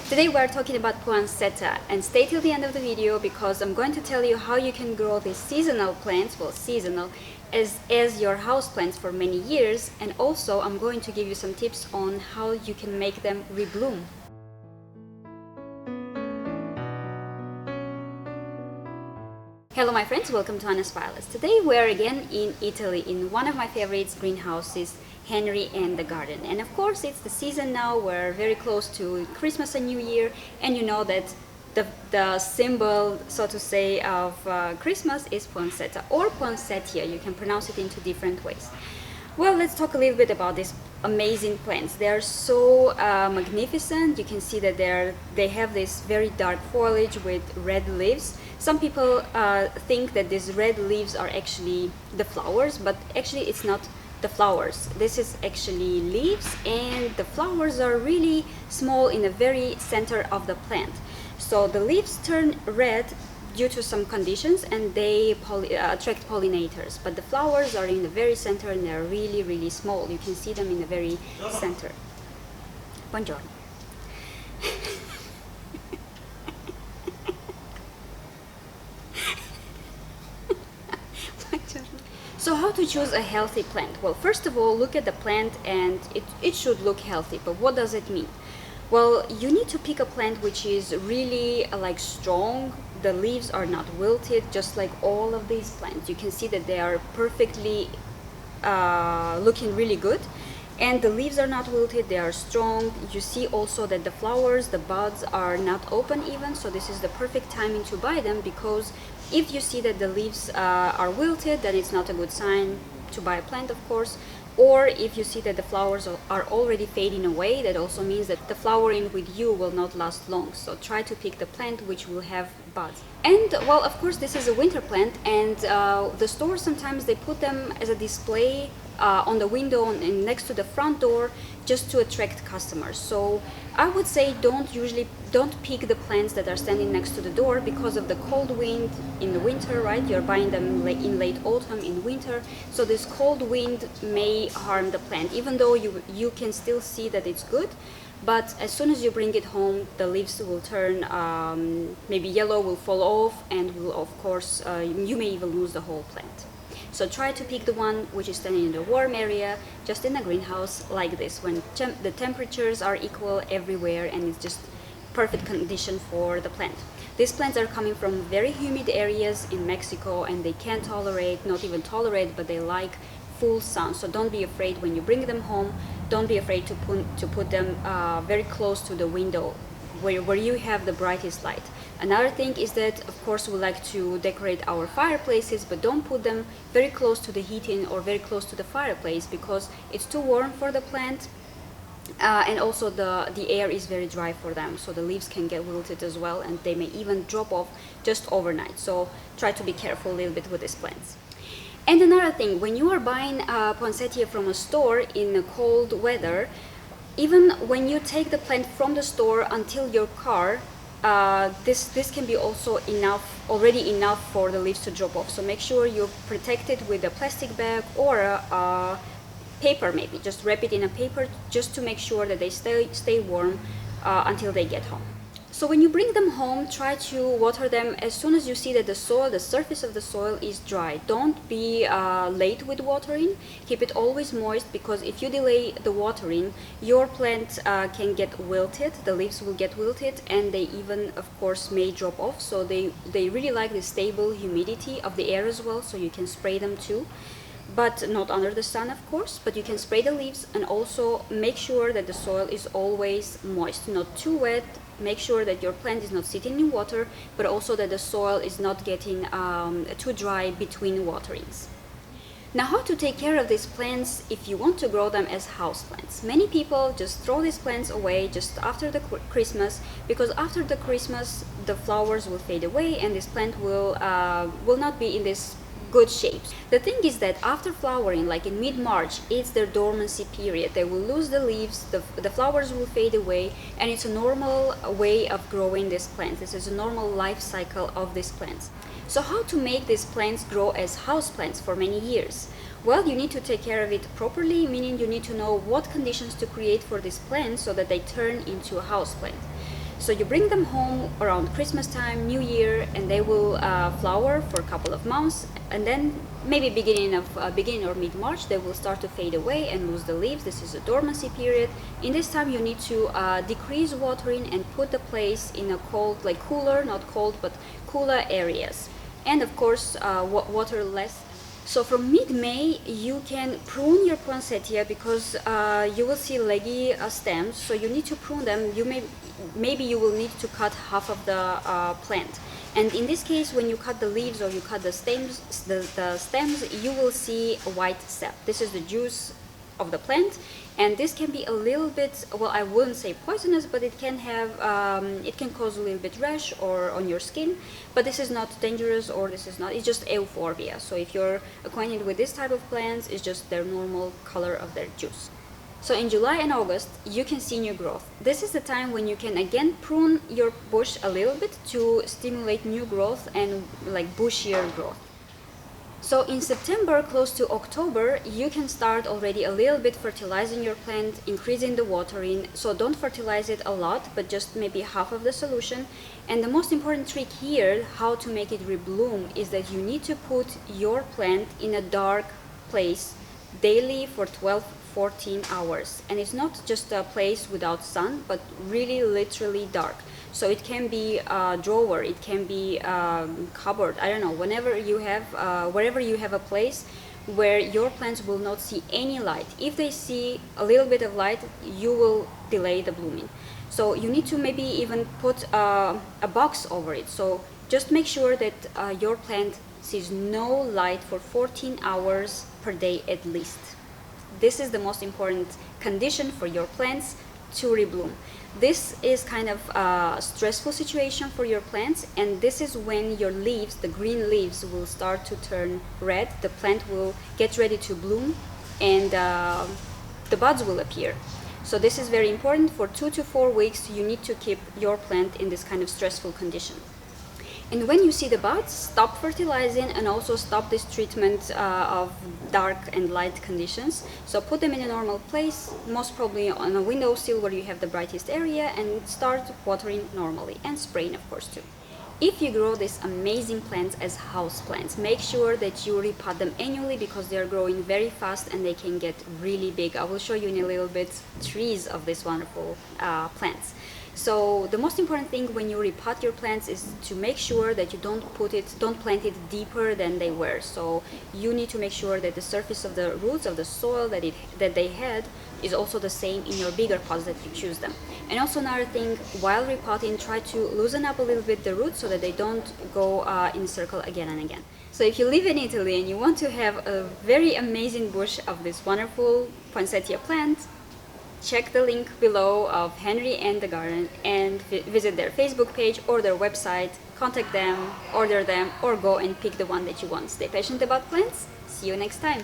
Today we are talking about poinsettia, and stay till the end of the video because I'm going to tell you how you can grow these seasonal plants, seasonal, as your house plants for many years, and also I'm going to give you some tips on how you can make them rebloom. Hello my friends, welcome to Anna's Violet. Today we are again in Italy in one of my favorites greenhouses, Henry and the Garden. And of course it's the season now, we're very close to Christmas and New Year, and you know that the symbol, so to say, of Christmas is poinsettia or poinsettia. You can pronounce it into different ways. Well, let's talk a little bit about these amazing plants. They are so magnificent. You can see that they have this very dark foliage with red leaves. Some people think that these red leaves are actually the flowers, but actually it's not the flowers. This is actually leaves, and the flowers are really small in the very center of the plant. So the leaves turn red due to some conditions, and they attract pollinators, but the flowers are in the very center and they're really, really small. You can see them in the very center. Buongiorno. So how to choose a healthy plant? Well, first of all, look at the plant and it should look healthy, but what does it mean? Well, you need to pick a plant which is really strong. The leaves are not wilted, just like all of these plants. You can see that they are perfectly looking really good, and the leaves are not wilted, they are strong. You see also that the flowers, the buds are not open even, so this is the perfect timing to buy them, because if you see that the leaves are wilted, then it's not a good sign to buy a plant, of course. Or if you see that the flowers are already fading away, that also means that the flowering with you will not last long. So try to pick the plant which will have buds. And well, of course this is a winter plant, and the stores sometimes they put them as a display on the window and next to the front door, just to attract customers. So I would say don't pick the plants that are standing next to the door because of the cold wind in the winter, right? You're buying them in late autumn, in winter, so this cold wind may harm the plant, even though you can still see that it's good. But as soon as you bring it home, the leaves will turn maybe yellow, will fall off, and will, of course, you may even lose the whole plant. So try to pick the one which is standing in the warm area, just in a greenhouse like this, when the temperatures are equal everywhere and it's just perfect condition for the plant. These plants are coming from very humid areas in Mexico, and they can't tolerate, not even tolerate, but they like full sun. So don't be afraid when you bring them home. Don't be afraid to put them very close to the window where you have the brightest light. Another thing is that, of course, we like to decorate our fireplaces, but don't put them very close to the heating or very close to the fireplace, because it's too warm for the plant, and also the air is very dry for them, so the leaves can get wilted as well, and they may even drop off just overnight. So try to be careful a little bit with these plants. And another thing, when you are buying poinsettia from a store in cold weather, even when you take the plant from the store until your car, this can be also already enough for the leaves to drop off. So make sure you protect it with a plastic bag or a paper, maybe just wrap it in a paper, just to make sure that they stay warm until they get home. So when you bring them home, try to water them as soon as you see that the surface of the soil is dry. Don't be late with watering. Keep it always moist, because if you delay the watering, your plant can get wilted, the leaves will get wilted, and they even, of course, may drop off. So they really like the stable humidity of the air as well, so you can spray them too. But not under the sun, of course, but you can spray the leaves, and also make sure that the soil is always moist, not too wet. Make sure that your plant is not sitting in water, but also that the soil is not getting too dry between waterings. Now, how to take care of these plants if you want to grow them as house plants? Many people just throw these plants away just after the Christmas, because after the Christmas the flowers will fade away and this plant will not be in this good shapes. The thing is that after flowering, like in mid-March, it's their dormancy period. They will lose the leaves, the flowers will fade away, and it's a normal way of growing these plants. This is a normal life cycle of these plants. So how to make these plants grow as house plants for many years? Well, you need to take care of it properly, meaning you need to know what conditions to create for this plant so that they turn into a house plant. So you bring them home around Christmas time, New Year, and they will flower for a couple of months, and then maybe beginning or mid-March they will start to fade away and lose the leaves. This is a dormancy period. In this time you need to decrease watering and put the place in a cold, like cooler, not cold, but cooler areas. And of course water less. So from mid-May you can prune your poinsettia because you will see leggy stems, so you need to prune them. Maybe you will need to cut half of the plant. And in this case, when you cut the leaves or you cut the stems, you will see a white sap. This is the juice of the plant, and this can be a little bit, well, I wouldn't say poisonous, but it can have it can cause a little bit rash or on your skin, but this is not dangerous, or it's just euphorbia. So if you're acquainted with this type of plants, it's just their normal color of their juice. So in July and August you can see new growth. This is the time when you can again prune your bush a little bit to stimulate new growth and like bushier growth. So in September, close to October, you can start already a little bit fertilizing your plant, increasing the watering. So don't fertilize it a lot, but just maybe half of the solution. And the most important trick here, how to make it rebloom, is that you need to put your plant in a dark place daily for 12-14 hours. And it's not just a place without sun, but really literally dark. So it can be a drawer, it can be a cupboard, I don't know, wherever you have a place where your plants will not see any light. If they see a little bit of light, you will delay the blooming. So you need to maybe even put a box over it. So just make sure that your plant sees no light for 14 hours per day at least. This is the most important condition for your plants to rebloom. This is kind of a stressful situation for your plants, and this is when your leaves, the green leaves, will start to turn red. The plant will get ready to bloom, and the buds will appear. So this is very important. For 2 to 4 weeks you need to keep your plant in this kind of stressful condition. And when you see the buds, stop fertilizing and also stop this treatment of dark and light conditions. So put them in a normal place, most probably on a windowsill where you have the brightest area, and start watering normally and spraying of course too. If you grow these amazing plants as house plants, make sure that you repot them annually because they are growing very fast and they can get really big. I will show you in a little bit trees of these wonderful plants. So the most important thing when you repot your plants is to make sure that you don't plant it deeper than they were. So you need to make sure that the surface of the roots of the soil that they had is also the same in your bigger pots that you choose them. And also another thing, while repotting, try to loosen up a little bit the roots so that they don't go in a circle again and again. So if you live in Italy and you want to have a very amazing bush of this wonderful poinsettia plant, check the link below of Henry and the Garden and visit their Facebook page or their website, contact them, order them, or go and pick the one that you want. Stay patient about plants. See you next time.